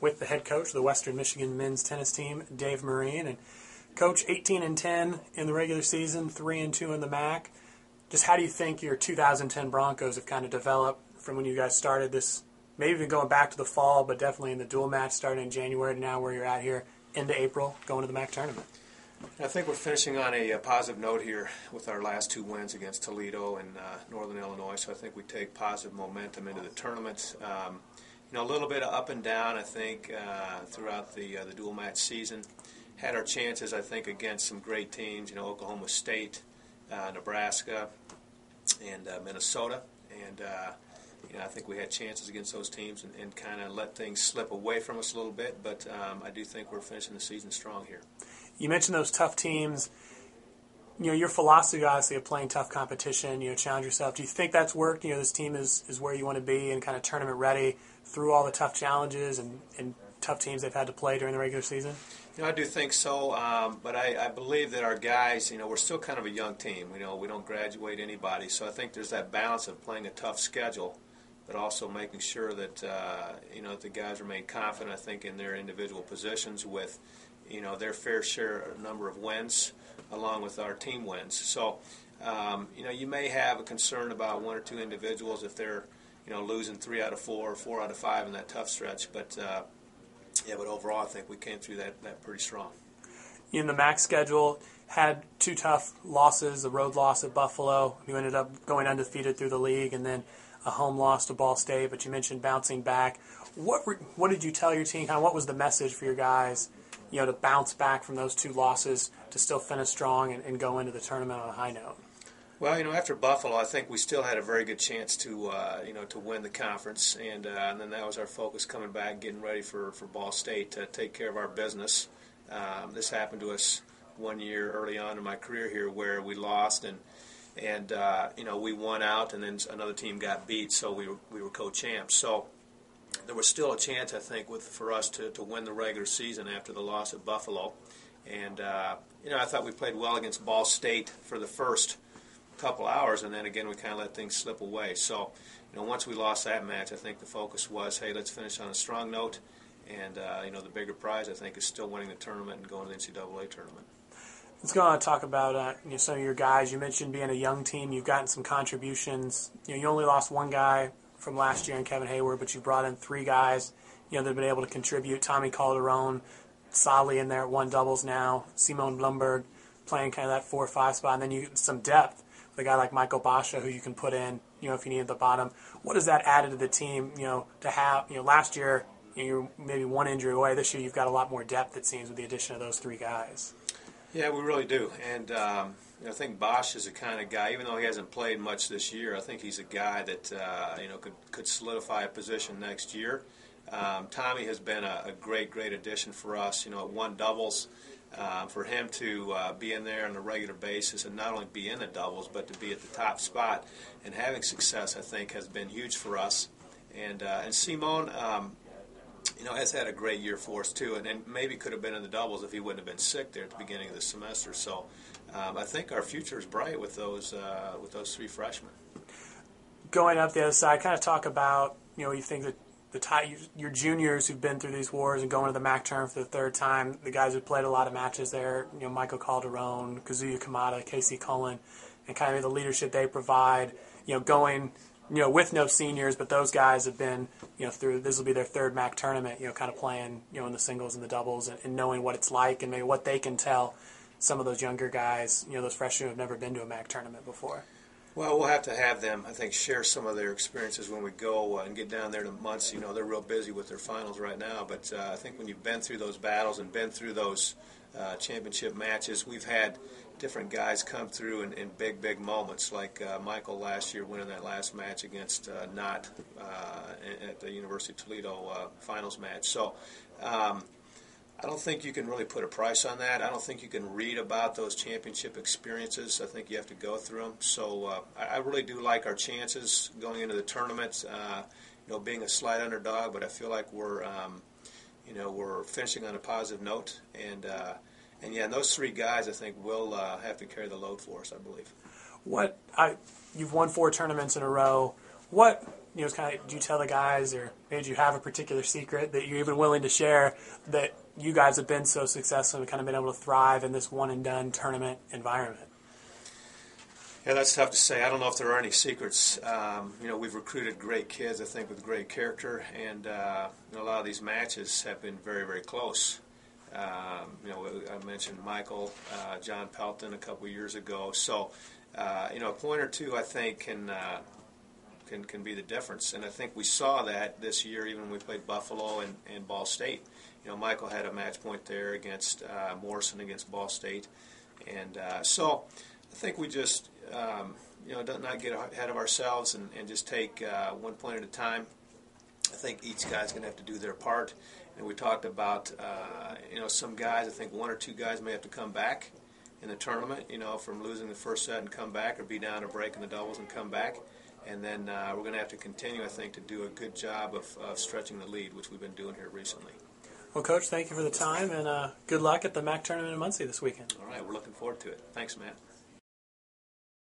with the head coach of the Western Michigan men's tennis team, Dave Morin. And Coach, 18-10 in the regular season, 3-2 in the MAC. Just how do you think your 2010 Broncos have kind of developed from when you guys started this, maybe even going back to the fall, but definitely in the dual match starting in January to now where you're at here into April, going to the MAC tournament? I think we're finishing on a positive note here with our last two wins against Toledo and Northern Illinois, so I think we take positive momentum into the tournament. A little bit of up and down, I think, throughout the dual match season. Had our chances, I think, against some great teams, Oklahoma State, Nebraska, and Minnesota. And, I think we had chances against those teams and kind of let things slip away from us a little bit. But I do think we're finishing the season strong here. You mentioned those tough teams. Your philosophy, obviously, of playing tough competition, challenge yourself. Do you think that's worked? This team is where you want to be and kind of tournament ready through all the tough challenges and tough teams they've had to play during the regular season? I do think so, but I believe that our guys, we're still kind of a young team. We don't graduate anybody, so I think there's that balance of playing a tough schedule, but also making sure that, the guys remain confident, I think, in their individual positions with, their fair share number of wins along with our team wins. So, you may have a concern about one or two individuals if they're, losing 3 out of 4 or 4 out of 5 in that tough stretch, but but overall I think we came through that pretty strong. In the MAC schedule, had 2 tough losses, a road loss at Buffalo. You ended up going undefeated through the league, and then a home loss to Ball State, but you mentioned bouncing back. What did you tell your team? Kind of what was the message for your guys, to bounce back from those 2 losses to still finish strong and go into the tournament on a high note? Well, after Buffalo, I think we still had a very good chance to, to win the conference, and then that was our focus coming back, getting ready for Ball State to take care of our business. This happened to us one year early on in my career here where we lost, and we won out, and then another team got beat, so we were co-champs. So there was still a chance, I think, for us to win the regular season after the loss at Buffalo, and I thought we played well against Ball State for the first couple hours, and then again we kind of let things slip away. So, once we lost that match, I think the focus was, hey, let's finish on a strong note, and the bigger prize, I think, is still winning the tournament and going to the NCAA tournament. Let's go on and talk about some of your guys. You mentioned being a young team. You've gotten some contributions. You only lost one guy from last year in Kevin Hayward, but you brought in 3 guys that have been able to contribute. Tommy Calderon, solidly in there at 1 doubles now. Simone Blumberg playing kind of that 4 or 5 spot, and then you get some depth. A guy like Michael Basha, who you can put in, if you need at the bottom. What has that added to the team, to have, last year, you're maybe 1 injury away. This year you've got a lot more depth, it seems, with the addition of those 3 guys. Yeah, we really do. And I think Bosch is the kind of guy, even though he hasn't played much this year, I think he's a guy that, could solidify a position next year. Tommy has been a great addition for us, at 1 doubles. For him to be in there on a regular basis and not only be in the doubles but to be at the top spot and having success, I think, has been huge for us. And Simone, has had a great year for us too, and maybe could have been in the doubles if he wouldn't have been sick there at the beginning of the semester. So I think our future is bright with those 3 freshmen. Going up the other side, kind of talk about you think that your juniors who've been through these wars and going to the MAC tournament for the 3rd time, the guys who played a lot of matches there, Michael Calderon, Kazuya Kamada, Casey Cullen, and kind of the leadership they provide, going, with no seniors, but those guys have been, through, this will be their 3rd MAC tournament, kind of playing, in the singles and the doubles and knowing what it's like and maybe what they can tell some of those younger guys, those freshmen who have never been to a MAC tournament before. Well, we'll have to have them, I think, share some of their experiences when we go and get down there to months. They're real busy with their finals right now, but I think when you've been through those battles and been through those championship matches, we've had different guys come through in big moments, like Michael last year winning that last match against Knott at the University of Toledo finals match. So I don't think you can really put a price on that. I don't think you can read about those championship experiences. I think you have to go through them. So I really do like our chances going into the tournament. Being a slight underdog, but I feel like we're finishing on a positive note. And those 3 guys, I think, will have to carry the load for us, I believe. You've won 4 tournaments in a row. What do you tell the guys, or maybe you have a particular secret that you're even willing to share, that you guys have been so successful and kind of been able to thrive in this one-and-done tournament environment? Yeah, that's tough to say. I don't know if there are any secrets. We've recruited great kids, I think, with great character, and a lot of these matches have been very, very close. I mentioned Michael, John Pelton a couple of years ago. So, a point or two, I think, can be the difference. And I think we saw that this year, even when we played Buffalo and Ball State. Michael had a match point there against Morrison against Ball State, and so I think we just not get ahead of ourselves and just take one point at a time. I think each guy's going to have to do their part. And we talked about, some guys, I think one or two guys may have to come back in the tournament, from losing the first set and come back, or be down a break in the doubles and come back. And then we're going to have to continue, I think, to do a good job of stretching the lead, which we've been doing here recently. Well, Coach, thank you for the time, and good luck at the MAC tournament in Muncie this weekend. All right, we're looking forward to it. Thanks, Matt.